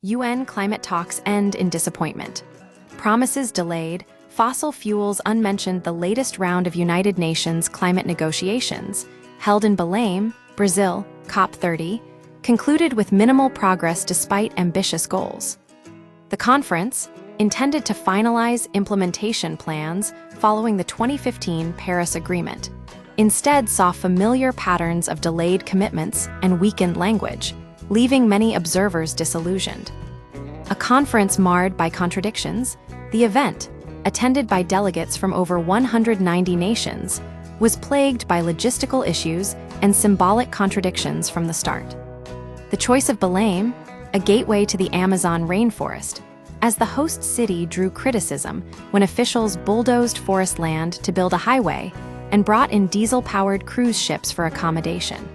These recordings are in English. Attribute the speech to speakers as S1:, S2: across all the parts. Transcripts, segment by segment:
S1: UN climate talks end in disappointment. Promises delayed, fossil fuels unmentioned. The latest round of United Nations climate negotiations, held in Belém, Brazil, COP30, concluded with minimal progress despite ambitious goals. The conference, intended to finalize implementation plans following the 2015 Paris Agreement, instead saw familiar patterns of delayed commitments and weakened language, leaving many observers disillusioned. A conference marred by contradictions, the event, attended by delegates from over 190 nations, was plagued by logistical issues and symbolic contradictions from the start. The choice of Belém, a gateway to the Amazon rainforest, as the host city drew criticism when officials bulldozed forest land to build a highway and brought in diesel-powered cruise ships for accommodation.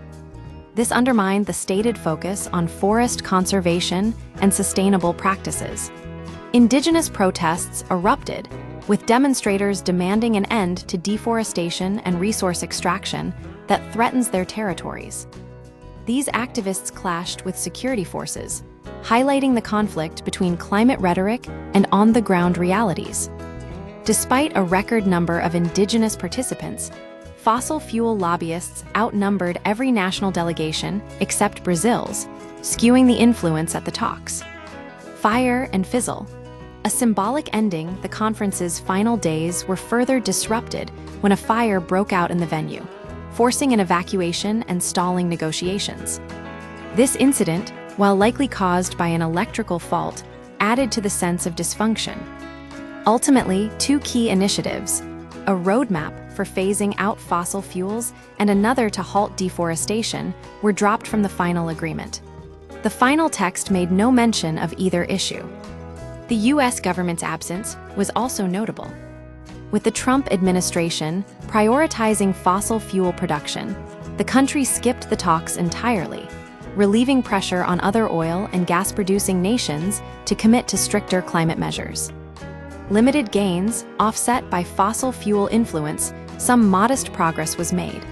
S1: This undermined the stated focus on forest conservation and sustainable practices. Indigenous protests erupted, with demonstrators demanding an end to deforestation and resource extraction that threatens their territories. These activists clashed with security forces, highlighting the conflict between climate rhetoric and on-the-ground realities. Despite a record number of indigenous participants, fossil fuel lobbyists outnumbered every national delegation except Brazil's, skewing the influence at the talks. Fire and fizzle. A symbolic ending, the conference's final days were further disrupted when a fire broke out in the venue, forcing an evacuation and stalling negotiations. This incident, while likely caused by an electrical fault, added to the sense of dysfunction. Ultimately, two key initiatives, a roadmap for phasing out fossil fuels and another to halt deforestation, were dropped from the final agreement. The final text made no mention of either issue. The U.S. government's absence was also notable. With the Trump administration prioritizing fossil fuel production, the country skipped the talks entirely, relieving pressure on other oil and gas-producing nations to commit to stricter climate measures. Limited gains, offset by fossil fuel influence, some modest progress was made.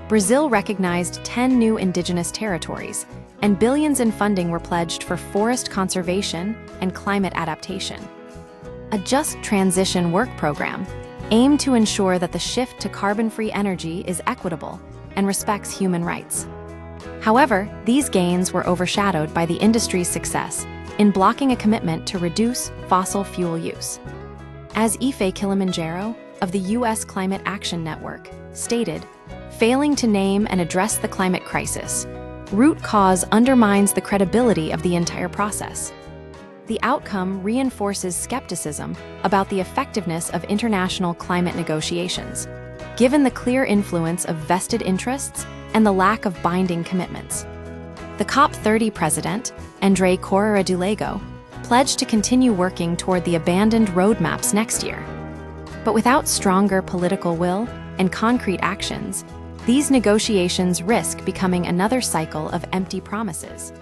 S1: Brazil recognized 10 new indigenous territories, and billions in funding were pledged for forest conservation and climate adaptation. A Just Transition work program aimed to ensure that the shift to carbon-free energy is equitable and respects human rights. However, these gains were overshadowed by the industry's success in blocking a commitment to reduce fossil fuel use. As Ife Kilimanjaro of the U.S. Climate Action Network stated, failing to name and address the climate crisis, root cause undermines the credibility of the entire process. The outcome reinforces skepticism about the effectiveness of international climate negotiations, given the clear influence of vested interests and the lack of binding commitments. The COP30 president, André Correia do Lago, pledged to continue working toward the abandoned roadmaps next year. But without stronger political will and concrete actions, these negotiations risk becoming another cycle of empty promises.